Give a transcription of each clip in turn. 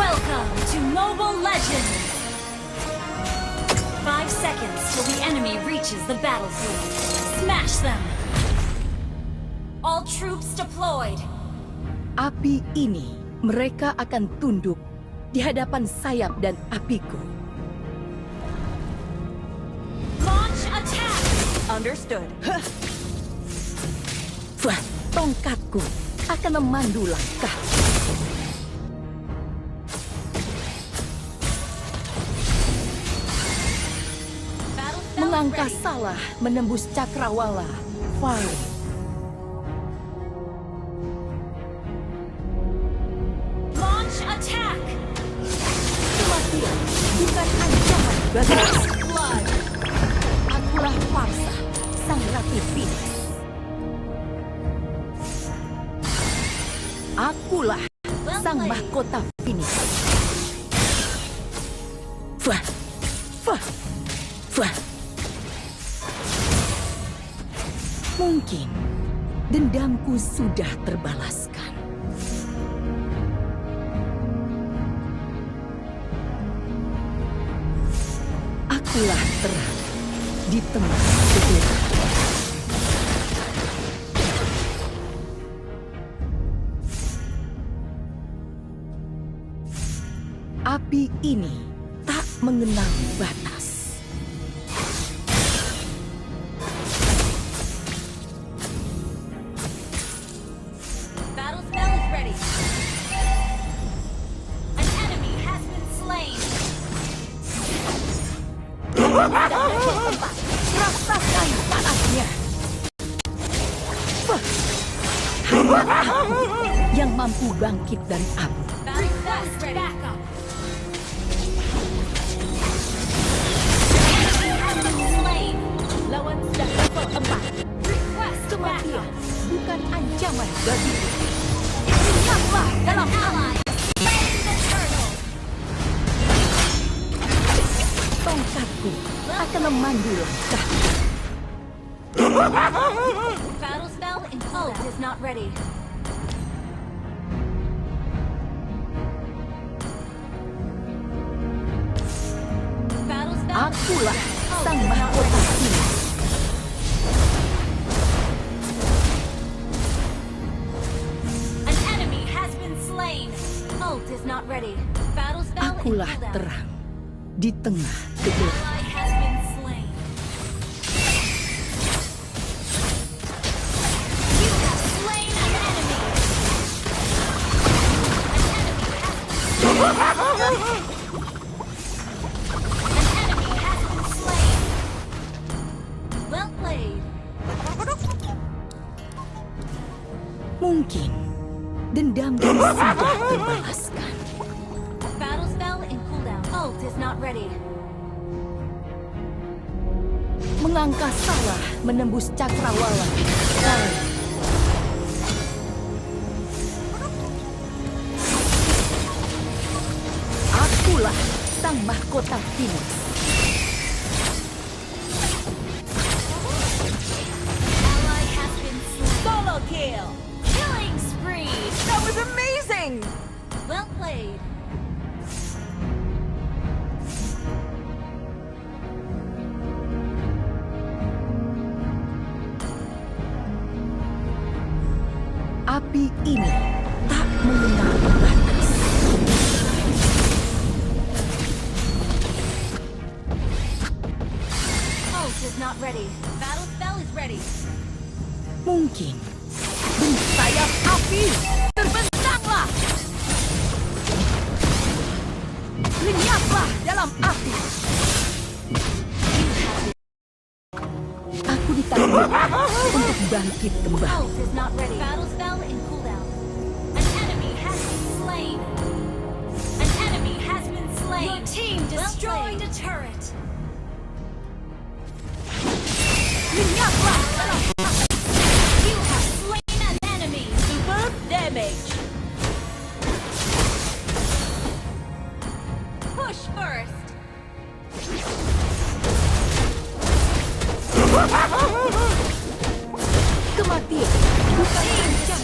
Welcome to Mobile Legends! 5 seconds till the enemy reaches the battlefield. Smash them! All troops deployed! Api ini, mereka akan tunduk di hadapan sayap dan apiku. Launch attack! Understood. Wah, tongkatku akan memandu langkah. Melangkah salah menembus cakrawala. Fire. Launch attack! Kematian bukan ancaman bagi Blood! akulah Parsa, sang ratu Phoenix. Akulah sang mahkota Phoenix. Wah, wah, wah. Mungkin dendamku sudah terbalaskan. Akulah terang di tengah kegelapan. Api ini tak mengenal batas. Battle spell is ready. An enemy has been slain. Rasakan panasnya. Wah. Hanya aku yang mampu bangkit dari api. Battle spell is ready. Backup. Enemy has been slain. Lawan sudah level 4. Request Kematian backup. bukan ancaman bagiku. Lihatlah dalam Ally slain the turtle. tongkatku akan memandu langkah. Battle spell in ult is not ready. Battle spell. Akulah sang mahkota Phoenix. An enemy has been slain. Ult is not ready. Battle spell in Akulah cooldown. terang di tengah kegelapan. Ally has been slain. You have slain an enemy. An enemy has been slain. Well played. Mungkin dendamku sudah terbalaskan. Battle spell in cooldown. Ult is not ready. Melangkah salah menembus cakrawala. Fire. Akulah sang mahkota Phoenix. Ally has been slain. Solo kill. Killing spree. That was amazing. Well played. Api ini tak mengenal batas. Ult is not ready. Battle spell is ready. Mungkin bersayap api terbentanglah. Lenyaplah dalam api. Aku ditangguhkan untuk bangkit kembali. Ult is not ready. Battle spell in cooldown. An enemy has been slain. An enemy has been slain. Your team destroyed a turret. Lenyaplah dalam You have slain an enemy. Super damage. Push first. kematian bukan ancaman.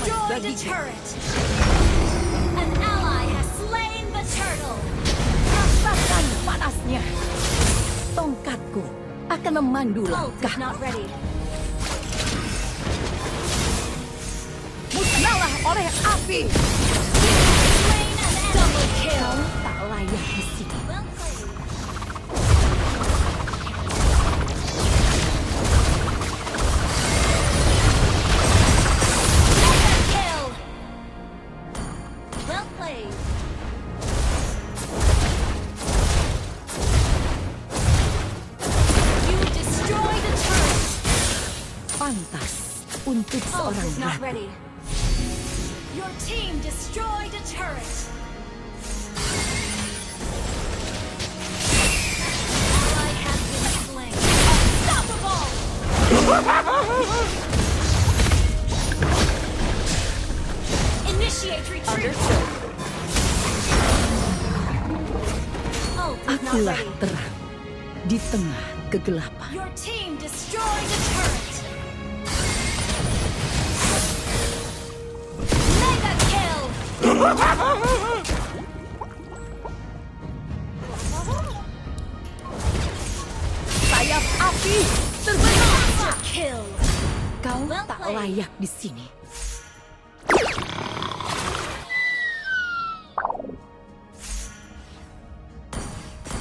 memandu Ult is langkah. not ready. Musnahlah oleh api. Slain an enemy. Double kill. Kau tak layak di sini. Well played. Mega kill. Well played. You destroyed a turret. Pantas untuk Ult seorang is not ratu. ready. Your team destroyed a turret. Ally has been slain. Unstoppable! Initiate retreat. Understood. Ult is not Akulah ready. terang di tengah kegelapan. Your team destroyed a turret. Mega kill. Sayap api terbenam. Monster kill. Kau Well tak played. layak di sini.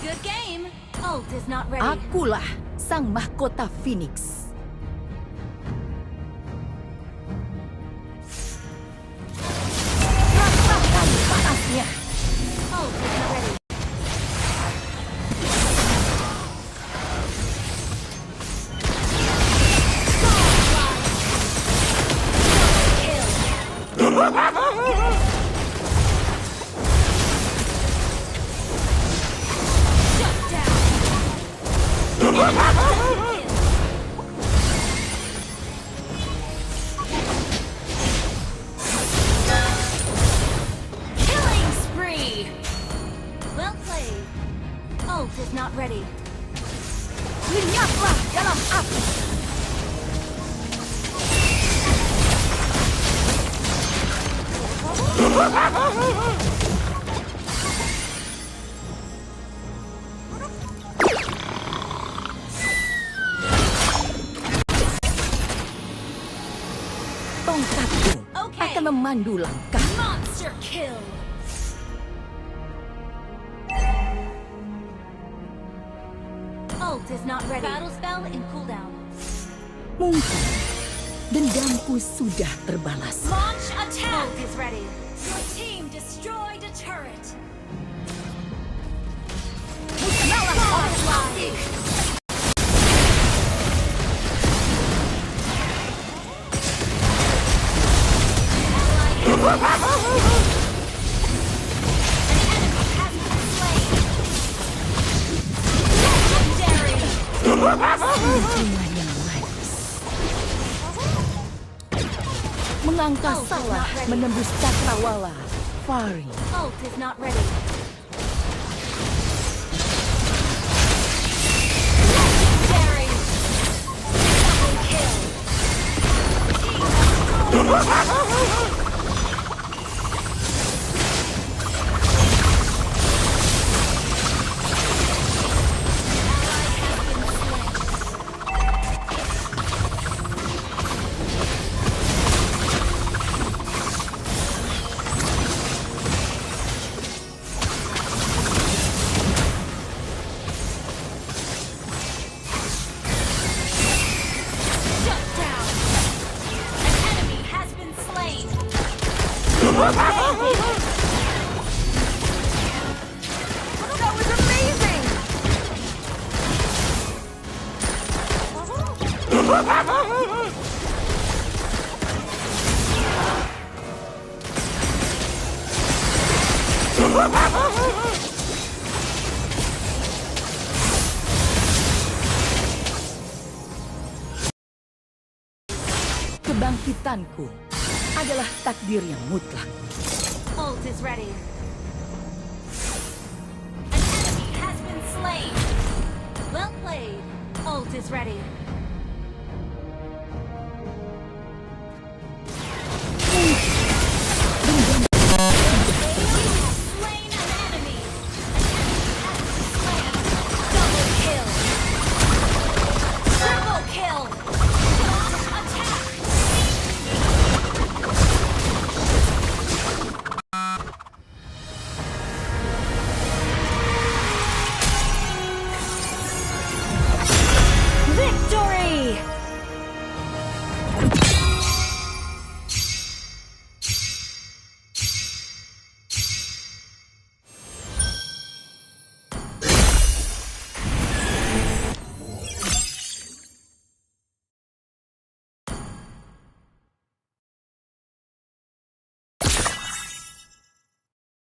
Good game. Ult is not ready. Akulah sang mahkota Phoenix. Rasakan panasnya. Ult is not ready. Shut down. Killing spree. Well played. Ult is not ready. Lenyaplah dalam api. Tongkatku Okay. akan memandu langkah. Monster kill. Ult is not ready. Battle spell in cooldown. Mungkin dendamku sudah terbalas. Launch attack. Ult is ready. Your team destroyed a turret. Musnahlah oleh api. Hubungan yang manis. Mengangkasa salah menembus cakrawala. Faring. Ult is not ready. Legendary. Double kill. Shut down. An enemy has been slain. That was amazing! Kebangkitanku adalah takdir yang mutlak. Ult is ready. An enemy has been slain. Well played. Ult is ready.